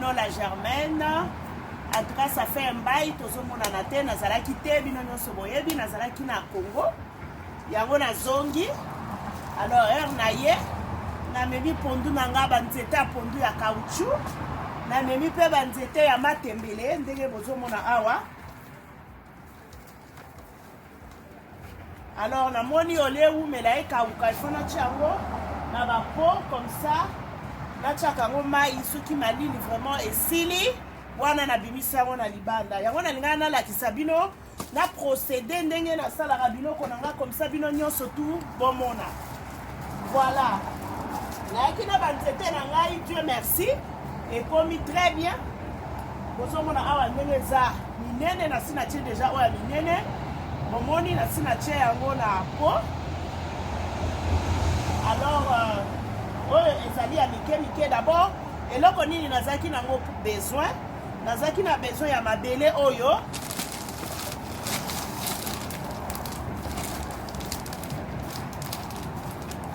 bino la germaine. En tout cas, ça fait un bail. Tozomona te nazalaki te bino nyonso boyebi nazalaki na Congo. Yango na zongi. Alors heure na ye na memi pondu nanga banzete ya pondu ya caoutchouc. Na memi pe banzete ya matembele ndenge bozomona awa. Alors na moni ole ou melaye kauka ifona chango na ba pot comme ça. Na chakango mai soki malili vraiment esili. Wana na bimisa yango na libanda yango na lingana la kisabino na procédé ndenge na sala rabino konanga comme ça bino nyonso tout bomona voilà na kina banzete na ngai Dieu merci et commis très bien bozomona awa ndenge za minene na sina tie déjà oya minene momoni na sina tie yango na po alors oyo ezali ya mike d'abord eloko nini nazaki nango besoin nazaki na besoin ya mabele oyo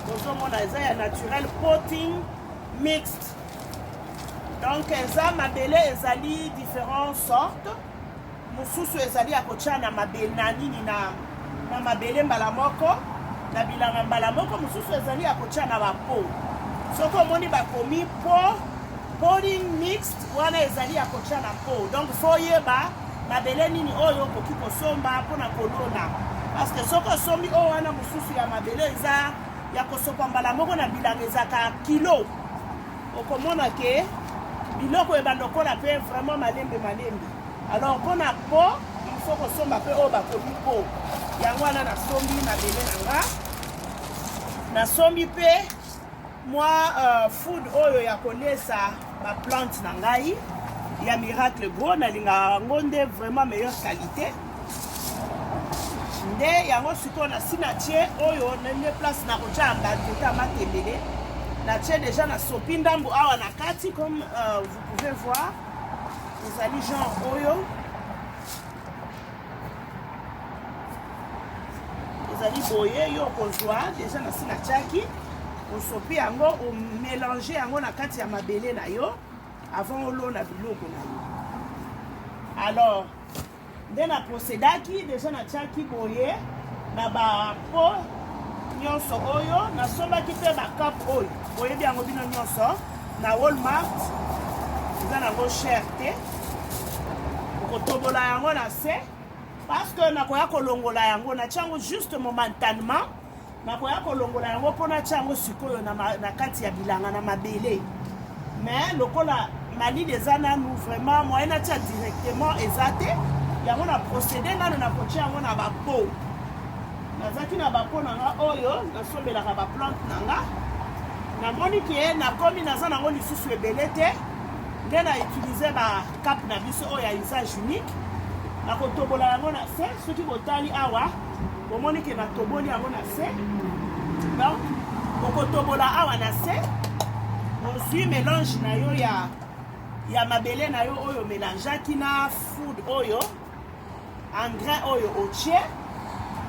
bozomona eza ya naturel potting mixed donc eza mabele ezali différentes sortes mosusu ezali ya kotia na mabele na nini na mabele mbala moko na bilanga mbala moko mosusu ezali ya kotia na bapo soki omoni bakomi po potting mixed wana ezali ya kotia na po donc fo yeba mabele nini oyo okoki kosomba mpona kolona parce que soki osombi oyo wana mosusu ya mabele eza ya kosopa mbala moko na bilanga ezaka kilo okomona ke biloko ebanda okola mpe vraiment malembe alors mpona po il faut kosomba mpe oyo bakomi po yango wana nasombi mabele nanga nasombi mpe moi food oyo ya kolesa ma plante na ngai ya Miracle Grow nalinga yango nde vraiment meilleure qualité nde yango sikoyo na sina tie oyo nende place na kotia banzete ya matembele na tie déjà na sopi ndambu awa na kati comme vous pouvez voir ezali genre oyo ezali boye yo kozwa déjà na sina tiaki osopi yango omélanger yango na kati ya mabele na yo avant olona biloko na yo alors nde na procédaki déjà na tiaki boye na bapo nyonso oyo nasombaki mpe bakape oyo boyebi yango bino nyonso na Walmart eza nango cher te okotobola yango na se parce que nakoya kolongola yango natia yango juste momentanément nakoya kolongola yango mpona tia yango sikoyo na kati ya bilanga na mabele mais lokola malili eza nanu vraiment moyen natia directement eza te yango na procédé nano nakotia yango na bapo nazaki na bapo nanga oyo nasombelaka baplante nanga namoni ke nakomi naza nango lisusu ebele te nde na utilize bakape na biso oyo ya usage unique nakotobola yango na se soki botali awa bomoni ke natoboli yango na se donc okotobola awa na se ozwi mélange na yo ya mabele na yo oyo mélangeaki na food oyo engrais oyo otie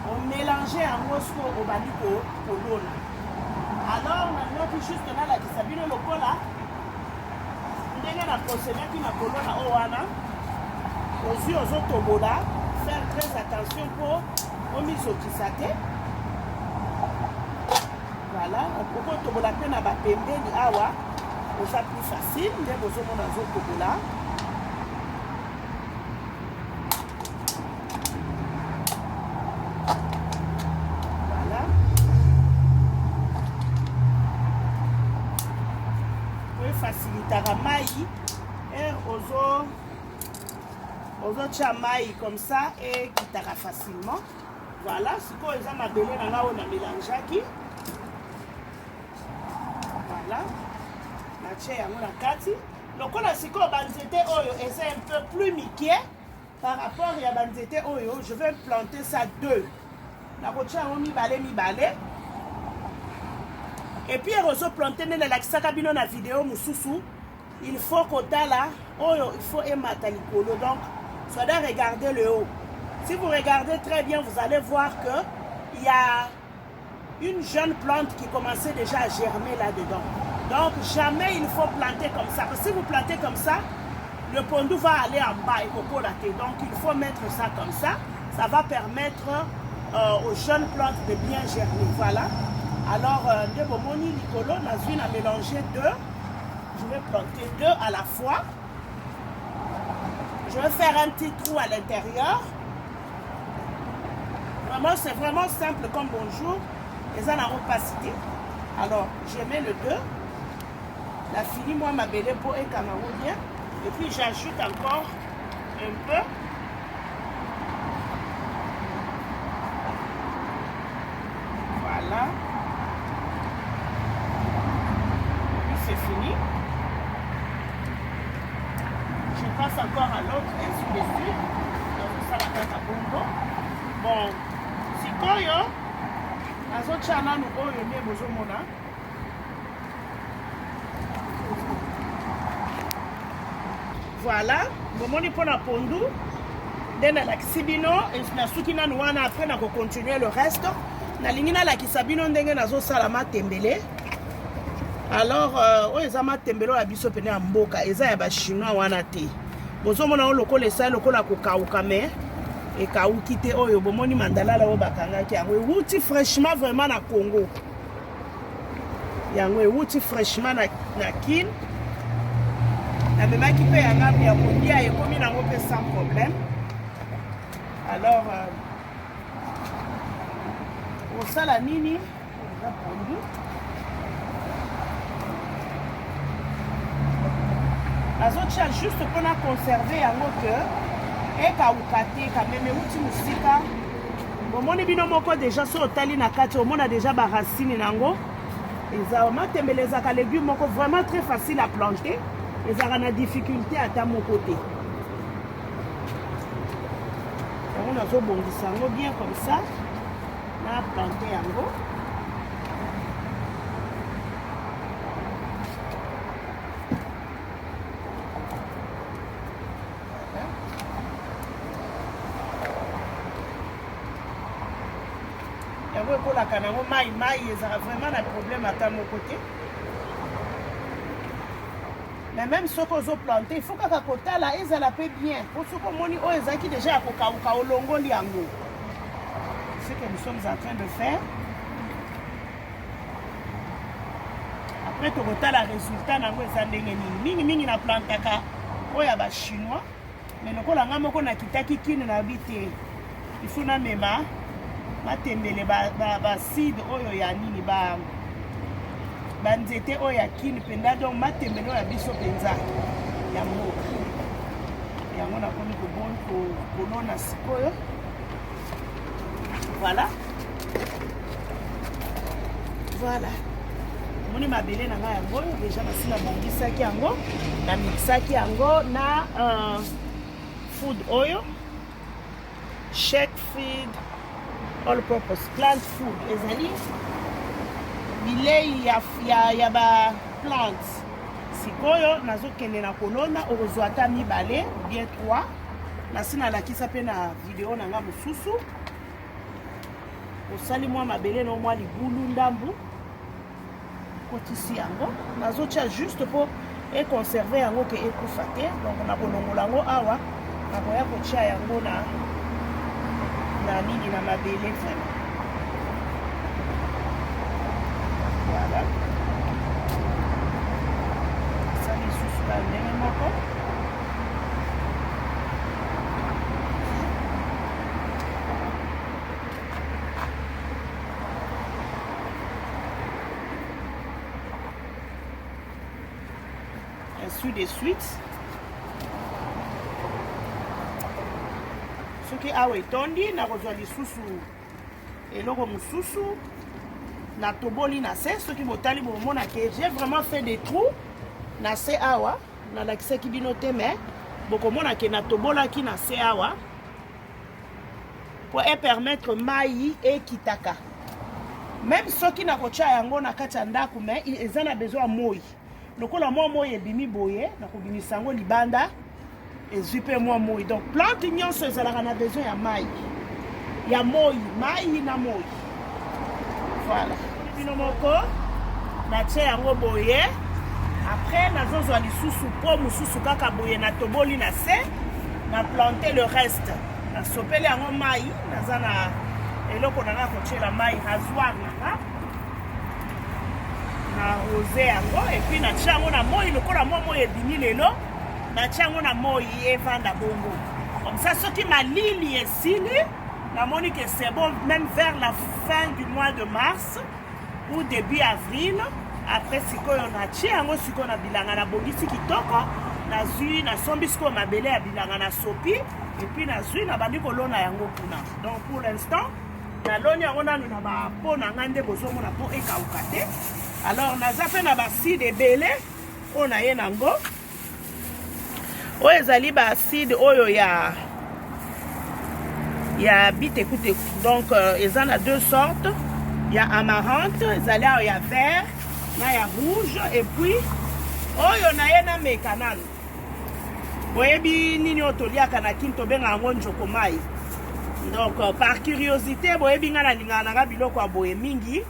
omélange yango siko obandi kolona alors nanoki juste nalakisa bino lokola ndenge na procédaki na kolona oyo wana ozwi ozotobola faire très attention mpo omizokisa te voilà okotobola mpe na bapembeni awa oza plus facile nde bozomona azotobola voilà oyo facilitaka mai ozotia mai comme ça ekitaka facilement voilà sikoyo eza mabele na nga oyo na mélangeaki voilà natie yango na kati lokola sikoyo banzete oyo eza un peu plus mike par rapport ya banzete oyo je vais planter ça deux nakotia yango mibale et puis ekozoplanter nde nalakisaka bino na video mosusu il faut kotala oyo il faut emata likolo donc soit de regarder le haut. Si vous regardez très bien, vous allez voir que il y a une jeune plante qui commençait déjà à germer là-dedans. Donc jamais il faut planter comme ça. Parce que si vous plantez comme ça, le pondu va aller en bas et coco la tête. Donc il faut mettre ça comme ça. Ça va permettre aux jeunes plantes de bien germer. Voilà. Alors, de bomoni licolo, on a mélangé deux. Je vais planter deux à la fois. Je vais faire un petit trou à l'intérieur. Vraiment, c'est vraiment simple comme bonjour. Et ça n'a opacité. Alors, je mets le 2. La fini, moi, ma belle peau et camarou bien. Et puis, j'ajoute encore un peu. Voilà. Et puis, c'est fini. Je passe encore à l'autre, ainsi de suite. Donc, ça va être à bongo. Bon, si quoi, yo, azochana nous oyo ne bozomona. Voilà, bomoni pona pondu. Dena la kisibino, na suki na nuana après na ko continuer le reste. Na lingina la kisabino ndenge nazo salama tembele. Alors, oyo ma tembelo ya biso pene ya mboka, eza ya ba chinois wana te. Bozomona o lokolo esa lokolo kokauka me et kauki te oyo bomoni mandala la o bakangaki yango ewuti fraîchement vraiment na Congo. Yango ewuti fraîchement na kin. Na memaki pe yanga ya kolia ekomi nango pe sans problème. Alors, osala nini? Eza pondu. Azotia juste pour conserver yango que et kaukate quand même outi musika. Bomoni bino moko déjà so otali na kati omona déjà ba racine nango. Eza matembeleza ka légumes moko vraiment très facile à planter. Eza na difficulté à ta mon côté. On a zo bongisa yango bien comme ça. Na planter yango. La canaro maï ils ont vraiment un problème à mon côté. Mais même ceux qu'on a planté, il faut que la côté là, ils la paient bien. Pour ceux qu'on moni, ils ont déjà à Kokauka au longo liango. C'est ce que nous sommes en train de faire. Après, tu as le résultat, nous avons planté un chinois. Mais nous avons un kitaki qui n'a habité. Il faut na mema. Matembele ba seed oyo ya nini ba nzete oyo ya kini penda donc matembele ya biso penza ya mboka yango na komi ko bon kolona sikoyo. Voilà moni mabele na nga yango déjà nasila bongisaki yango na mixaki yango na food oil shake feed all purpose plant food ezali bilei ya ba plants. Sikoyo nazokende na kolona okozwa ata mibale bien 3 nasina lakisa pe na video na nga mosusu osali mwa mabele na mwa libulu ndambu kotisi yango nazotia juste pour et conserver yango ke ekufa te. Donc na kolongola yango awa nakoya kotia yango na nini na mabele vraiment. Voilà. Ça les sous la ndenge moko. Ainsi de suite. Soki awa etondi na kozwa lisusu eloko mosusu na toboli na se. Soki botali bomona ke j'ai vraiment fait des trous na se awa na lakisaki bino te mais bokomona ke na tobolaki na se awa pour permettre mai ekitaka. Même soki na kotia yango na kati ya ndako mais eza na besoin moi. Lokola moi ebimi boye na kobimisa yango libanda ezwi pe moi. Donc plante nyonso ezalaka na besoin ya mai. Ya moi na moi. Voilà. Bino moko natie yango boye. Après nazozwa lisusu po mosusu kaka boye na toboli na se na planter le reste. Na sopeli yango mai naza na eloko nanga kotiela mai rasoir nanga na rosé yango et puis natia yango na moi lokola moi ebimi lelo natia yango na moi evanda bongo comme ça soki malili esili namoni que c'est bon même vers la fin du mois de mars ou début avril. Après sikoyo natia yango sikoyo na bilanga na bongisi kitoko nazwi nasombi sikoyo mabele ya bilanga na sopi et puis nazwi na bandi kolona yango kuna. Donc pour l'instant naloni yango nanu na bapo na ngai nde bozomona po ekauka te. Alors naza mpe na baside ebele oyo naye nango oyo ezali baside oyo ya bitekuteku. Donc eza na deux sortes, ya amarante ezali ayo ya vert na ya rouge et puis oyo naye na meka nanu boyebi nini oyo toliaka na kini tobenga yango njokomai. Donc par curiosité boyebi nga nalingaka nanga biloko ya boye mingi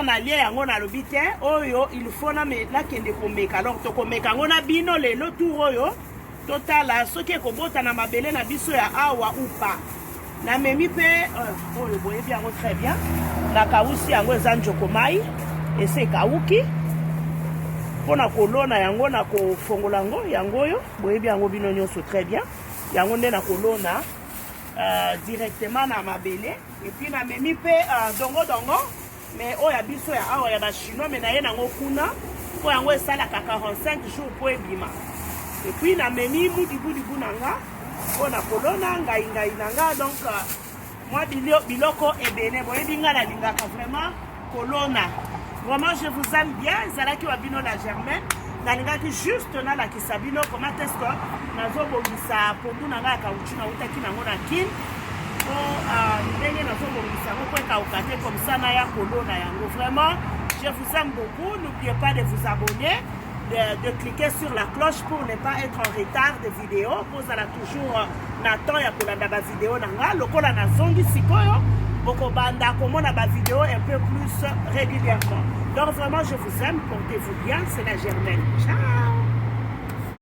na lie yango na lobi te oyo il faut nakende komeka. Alors tokomeka yango na bino lelo tour oyo totala soki ekobota na mabele na biso ya awa ou pas. Namemi mpe oyo boyebi yango très bien nakausi yango eza njokomai ese ekauki mpona kolona yango na kofongola yango oyo boyebi yango bino nyonso très bien yango nde na kolona directement na mabele. Et puis namemi mpe dongo mais oyo ya biso ya awa ya bachinois me naye nango kuna po yango esalaka 45 jours po ebima. Et puis namemi budibudibu nanga mpona kolona ngai nanga. Donc moi biloko ebele boyebi nga nalingaka vraiment kolona. Vraiment je vous aime bien. Ezalaki wa bino la Germaine nalingaki juste nalakisa bino comment est-ce que nazobongisa pondu nanga ya kauchu nautaki nango na kine po ndenge nazobongisa yango po ekauka te comme ça naya kolona yango. Vraiment je vous aime beaucoup. N'oubliez pas de vous abonner, de cliquer sur la cloche pour ne pas être en retard de vidéos. Pozala toujours na temps ya kolanda ba vidéo nanga lokola na zongi sikoyo bokobanda komona ba vidéo un peu plus régulièrement. Donc vraiment je vous aime, portez-vous bien, c'est la Germaine. Ciao.